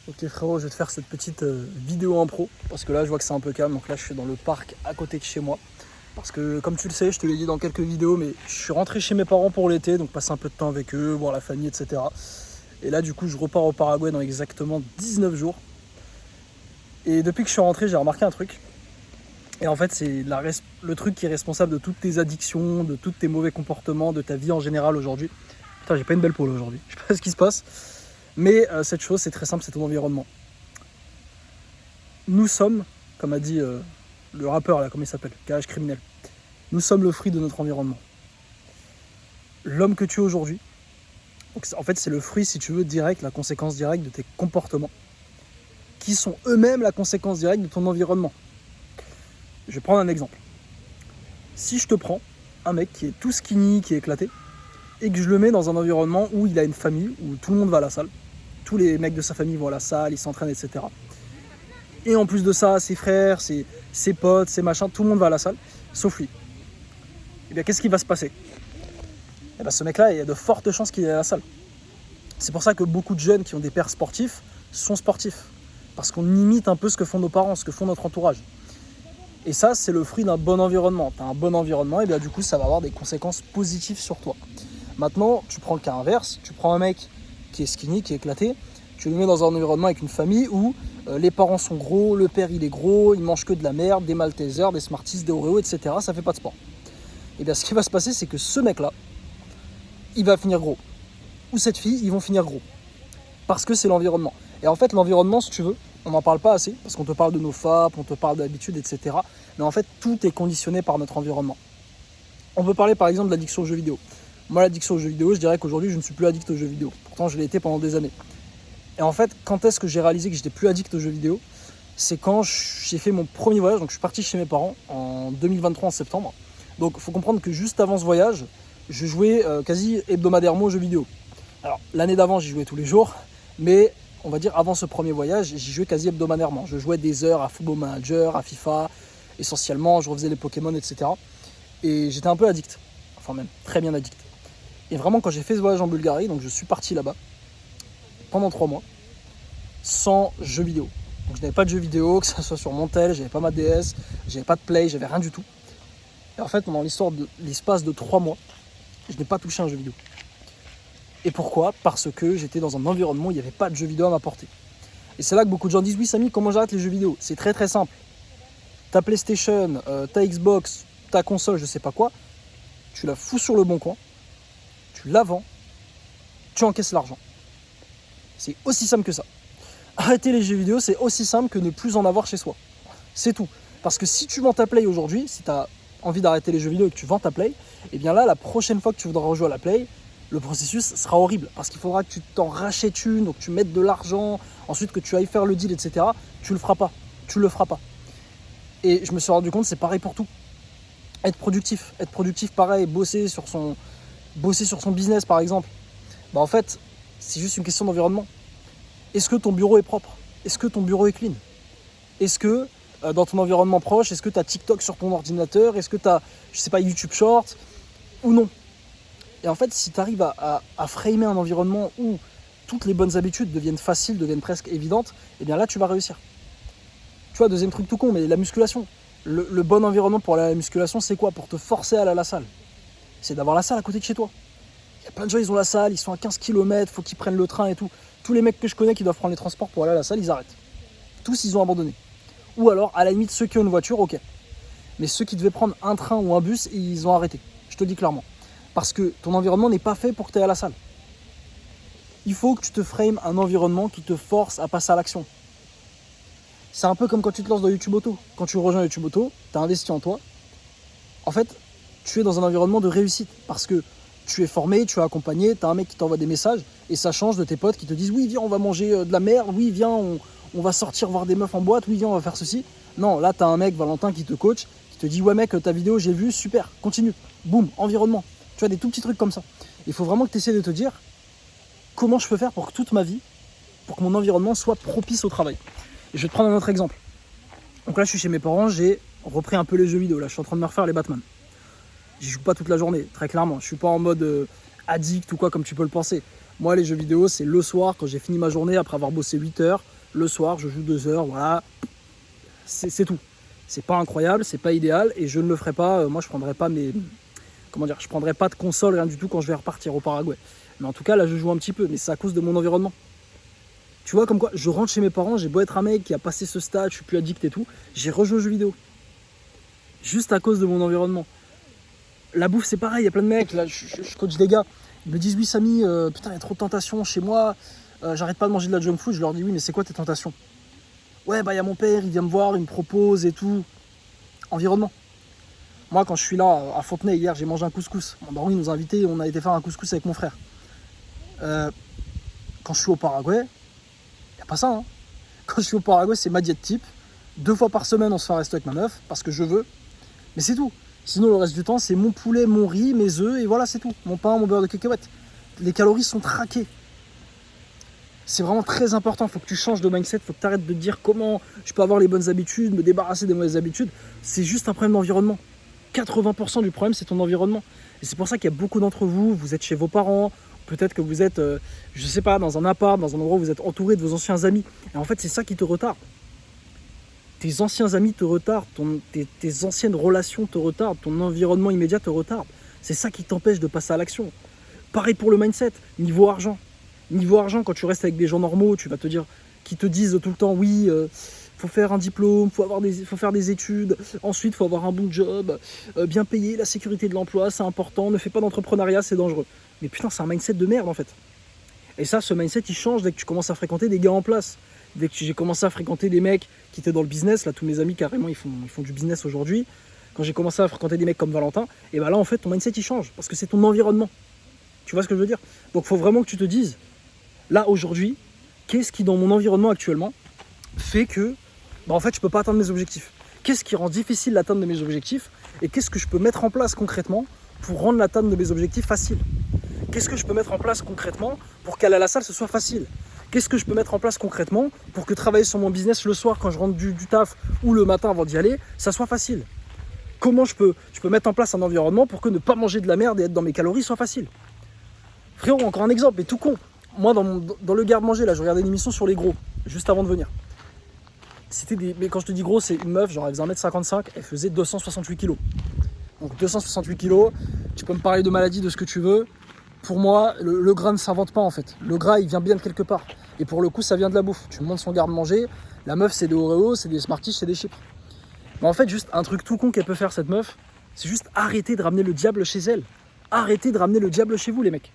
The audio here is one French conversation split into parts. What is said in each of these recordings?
Ok frérot, je vais te faire cette petite vidéo impro parce que là je vois que c'est un peu calme, donc là je suis dans le parc à côté de chez moi. Parce que comme tu le sais, je te l'ai dit dans quelques vidéos, mais je suis rentré chez mes parents pour l'été, donc passer un peu de temps avec eux, voir la famille, etc. Et là du coup je repars au Paraguay dans exactement 19 jours. Et depuis que je suis rentré, j'ai remarqué un truc. Et en fait c'est le truc qui est responsable de toutes tes addictions, de tous tes mauvais comportements, de ta vie en général aujourd'hui. Putain, j'ai pas une belle peau là aujourd'hui, je sais pas ce qui se passe. Mais cette chose c'est très simple, c'est ton environnement. Nous sommes, comme a dit le rappeur là, comment il s'appelle, KH Criminel, nous sommes le fruit de notre environnement. L'homme que tu es aujourd'hui, donc en fait c'est le fruit, si tu veux, direct, la conséquence directe de tes comportements, qui sont eux-mêmes la conséquence directe de ton environnement. Je vais prendre un exemple. Si je te prends un mec qui est tout skinny, qui est éclaté, et que je le mets dans un environnement où il a une famille, où tout le monde va à la salle, tous les mecs de sa famille vont à la salle, ils s'entraînent, etc. Et en plus de ça, ses frères, ses potes, ses machins, tout le monde va à la salle, sauf lui. Et bien qu'est-ce qui va se passer? Et bien ce mec-là, il y a de fortes chances qu'il aille à la salle. C'est pour ça que beaucoup de jeunes qui ont des pères sportifs sont sportifs. Parce qu'on imite un peu ce que font nos parents, ce que font notre entourage. Et ça, c'est le fruit d'un bon environnement. Tu as un bon environnement, et bien du coup, ça va avoir des conséquences positives sur toi. Maintenant, tu prends le cas inverse, tu prends un mec qui est skinny, qui est éclaté, tu le mets dans un environnement avec une famille où les parents sont gros, le père il est gros, il mange que de la merde, des Maltesers, des Smarties, des Oreos, etc. Ça fait pas de sport. Et bien ce qui va se passer, c'est que ce mec-là, il va finir gros. Ou cette fille, ils vont finir gros. Parce que c'est l'environnement. Et en fait, l'environnement, si tu veux, on n'en parle pas assez, parce qu'on te parle de nos FAP, on te parle d'habitude, etc. Mais en fait, tout est conditionné par notre environnement. On peut parler par exemple de l'addiction aux jeux vidéo. Moi, l'addiction aux jeux vidéo, je dirais qu'aujourd'hui, je ne suis plus addict aux jeux vidéo. Pourtant, je l'ai été pendant des années. Et en fait, quand est-ce que j'ai réalisé que j'étais plus addict aux jeux vidéo? C'est quand j'ai fait mon premier voyage. Donc je suis parti chez mes parents en 2023 en septembre. Donc il faut comprendre que juste avant ce voyage, je jouais quasi hebdomadairement aux jeux vidéo. Alors l'année d'avant, j'y jouais tous les jours, mais on va dire avant ce premier voyage, j'y jouais quasi hebdomadairement. Je jouais des heures à Football Manager, à FIFA, essentiellement, je refaisais les Pokémon, etc. Et j'étais un peu addict, enfin même très bien addict. Et vraiment quand j'ai fait ce voyage en Bulgarie, donc je suis parti là-bas, pendant 3 mois, sans jeux vidéo. Donc je n'avais pas de jeux vidéo, que ce soit sur mon tel, j'avais pas ma DS, j'avais pas de play, j'avais rien du tout. Et en fait, pendant l'espace de 3 mois, je n'ai pas touché un jeu vidéo. Et pourquoi? Parce que j'étais dans un environnement où il n'y avait pas de jeux vidéo à m'apporter. Et c'est là que beaucoup de gens disent: oui Samy, comment j'arrête les jeux vidéo? C'est très très simple. Ta PlayStation, ta Xbox, ta console, je sais pas quoi, tu la fous sur le bon coin, tu la vends, tu encaisses l'argent. C'est aussi simple que ça. Arrêter les jeux vidéo, c'est aussi simple que ne plus en avoir chez soi. C'est tout. Parce que si tu vends ta Play aujourd'hui, si tu as envie d'arrêter les jeux vidéo et que tu vends ta Play, et bien là, la prochaine fois que tu voudras rejouer à la Play, le processus sera horrible. Parce qu'il faudra que tu t'en rachètes une, donc tu mettes de l'argent, ensuite que tu ailles faire le deal, etc. Tu le feras pas. Tu le feras pas. Et je me suis rendu compte, c'est pareil pour tout. Être productif pareil, bosser sur son business par exemple. Bah en fait, c'est juste une question d'environnement. Est-ce que ton bureau est propre? Est-ce que ton bureau est clean? Est-ce que dans ton environnement proche, est-ce que tu as TikTok sur ton ordinateur? Est-ce que tu as, je sais pas, YouTube Short? Ou non? Et en fait, si tu arrives à framer un environnement où toutes les bonnes habitudes deviennent faciles, deviennent presque évidentes, et bien là, tu vas réussir. Tu vois, deuxième truc tout con, mais la musculation. Le bon environnement pour aller à la musculation, c'est quoi? Pour te forcer à aller à la salle. C'est d'avoir la salle à côté de chez toi. Il y a plein de gens, ils ont la salle, ils sont à 15 km, faut qu'ils prennent le train et tout. Tous les mecs que je connais qui doivent prendre les transports pour aller à la salle, ils arrêtent. Tous, ils ont abandonné. Ou alors, à la limite, ceux qui ont une voiture, ok. Mais ceux qui devaient prendre un train ou un bus, ils ont arrêté. Je te le dis clairement. Parce que ton environnement n'est pas fait pour que tu ailles à la salle. Il faut que tu te frames un environnement qui te force à passer à l'action. C'est un peu comme quand tu te lances dans YouTube Auto. Quand tu rejoins YouTube Auto, tu as investi en toi. En fait, tu es dans un environnement de réussite. Parce que tu es formé, tu es accompagné, tu as un mec qui t'envoie des messages et ça change de tes potes qui te disent: oui, viens, on va manger de la merde, oui, viens, on va sortir voir des meufs en boîte, oui, viens, on va faire ceci. Non, là, tu as un mec, Valentin, qui te coach, qui te dit: ouais, mec, ta vidéo, j'ai vu, super, continue. Boum, environnement. Tu vois, des tout petits trucs comme ça. Il faut vraiment que tu essaies de te dire: comment je peux faire pour que toute ma vie, pour que mon environnement soit propice au travail. Et je vais te prendre un autre exemple. Donc là, je suis chez mes parents, j'ai repris un peu les jeux vidéo. Là, je suis en train de me refaire les Batman. J'y joue pas toute la journée, très clairement. Je suis pas en mode addict ou quoi comme tu peux le penser. Moi, les jeux vidéo, c'est le soir, quand j'ai fini ma journée, après avoir bossé 8 heures, le soir, je joue 2 heures, voilà. C'est tout. C'est pas incroyable, c'est pas idéal, et je ne le ferai pas. Moi, je prendrai pas je prendrai pas de console, rien du tout quand je vais repartir au Paraguay. Mais en tout cas, là, je joue un petit peu, mais c'est à cause de mon environnement. Tu vois, comme quoi, je rentre chez mes parents, j'ai beau être un mec qui a passé ce stade, je suis plus addict et tout, j'ai rejoué aux jeux vidéo. Juste à cause de mon environnement. La bouffe, c'est pareil, il y a plein de mecs, là, je coach des gars, ils me disent, oui, Samy, putain, il y a trop de tentations chez moi, j'arrête pas de manger de la junk food. Je leur dis, oui, mais c'est quoi tes tentations? Ouais, bah, il y a mon père, il vient me voir, il me propose et tout. Environnement. Moi, quand je suis là, à Fontenay, hier, j'ai mangé un couscous. Mon daron, il nous a invités, on a été faire un couscous avec mon frère. Quand je suis au Paraguay, il n'y a pas ça, hein. Quand je suis au Paraguay, c'est ma diète type. 2 fois par semaine, on se fait un resto avec ma meuf, parce que je veux. Mais c'est tout. Sinon, le reste du temps, c'est mon poulet, mon riz, mes œufs, et voilà, c'est tout. Mon pain, mon beurre de cacahuète. Les calories sont traquées. C'est vraiment très important. Il faut que tu changes de mindset. Il faut que tu arrêtes de te dire comment je peux avoir les bonnes habitudes, me débarrasser des mauvaises habitudes. C'est juste un problème d'environnement. 80% du problème, c'est ton environnement. Et c'est pour ça qu'il y a beaucoup d'entre vous, vous êtes chez vos parents, peut-être que vous êtes, je sais pas, dans un appart, dans un endroit où vous êtes entouré de vos anciens amis. Et en fait, c'est ça qui te retarde. Tes anciens amis te retardent, tes anciennes relations te retardent, ton environnement immédiat te retarde. C'est ça qui t'empêche de passer à l'action. Pareil pour le mindset, niveau argent. Niveau argent, quand tu restes avec des gens normaux, tu vas te dire, qui te disent tout le temps, oui, faut faire un diplôme, faut faire des études, ensuite faut avoir un bon job, bien payé, la sécurité de l'emploi, c'est important, ne fais pas d'entrepreneuriat, c'est dangereux. Mais putain, c'est un mindset de merde en fait. Et ça, ce mindset, il change dès que tu commences à fréquenter des gars en place. Dès que j'ai commencé à fréquenter des mecs qui étaient dans le business, là, tous mes amis, carrément, ils font du business aujourd'hui. Quand j'ai commencé à fréquenter des mecs comme Valentin, et ben là, en fait, ton mindset, il change. Parce que c'est ton environnement. Tu vois ce que je veux dire? Donc, il faut vraiment que tu te dises, là, aujourd'hui, qu'est-ce qui, dans mon environnement actuellement, fait que, en fait, je peux pas atteindre mes objectifs? Qu'est-ce qui rend difficile l'atteinte de mes objectifs? Et qu'est-ce que je peux mettre en place concrètement pour rendre l'atteinte de mes objectifs facile? Qu'est-ce que je peux mettre en place concrètement pour qu'aller à la salle, ce soit facile? Qu'est-ce que je peux mettre en place concrètement pour que travailler sur mon business le soir quand je rentre du taf ou le matin avant d'y aller, ça soit facile? Comment je peux mettre en place un environnement pour que ne pas manger de la merde et être dans mes calories soit facile? Frérot, encore un exemple, mais tout con. Moi, dans le garde-manger, là, je regardais une émission sur les gros, juste avant de venir. Mais quand je te dis gros, c'est une meuf, genre elle faisait 1m55, elle faisait 268 kg. Donc 268 kg, tu peux me parler de maladie, de ce que tu veux. Pour moi, le gras ne s'invente pas en fait. Le gras, il vient bien de quelque part. Et pour le coup, ça vient de la bouffe. Tu montes son garde-manger, la meuf, c'est des Oreos, c'est des Smarties, c'est des chips. Mais en fait, juste un truc tout con qu'elle peut faire, cette meuf, c'est juste arrêter de ramener le diable chez elle. Arrêtez de ramener le diable chez vous, les mecs.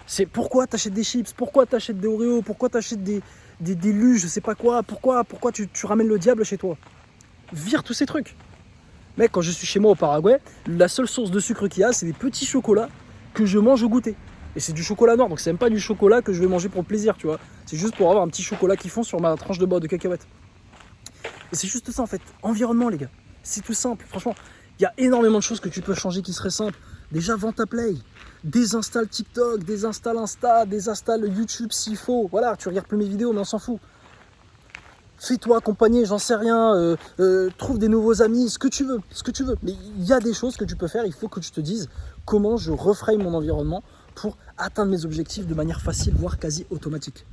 C'est pourquoi t'achètes des chips, pourquoi t'achètes des Oreos, pourquoi t'achètes des luges, je sais pas quoi, pourquoi tu ramènes le diable chez toi? Vire tous ces trucs. Mec, quand je suis chez moi au Paraguay, la seule source de sucre qu'il y a, c'est des petits chocolats que je mange au goûter. Et c'est du chocolat noir, donc c'est même pas du chocolat que je vais manger pour le plaisir, tu vois. C'est juste pour avoir un petit chocolat qui fond sur ma tranche de beurre de cacahuète. Et c'est juste ça en fait. Environnement, les gars. C'est tout simple. Franchement, il y a énormément de choses que tu peux changer qui seraient simples. Déjà, vends ta play. Désinstalle TikTok, désinstalle Insta, désinstalle YouTube s'il faut. Voilà, tu regardes plus mes vidéos, mais on s'en fout. Fais-toi accompagner, j'en sais rien. Trouve des nouveaux amis, ce que tu veux. Mais il y a des choses que tu peux faire. Il faut que tu te dises comment je refraye mon environnement pour atteindre mes objectifs de manière facile, voire quasi automatique.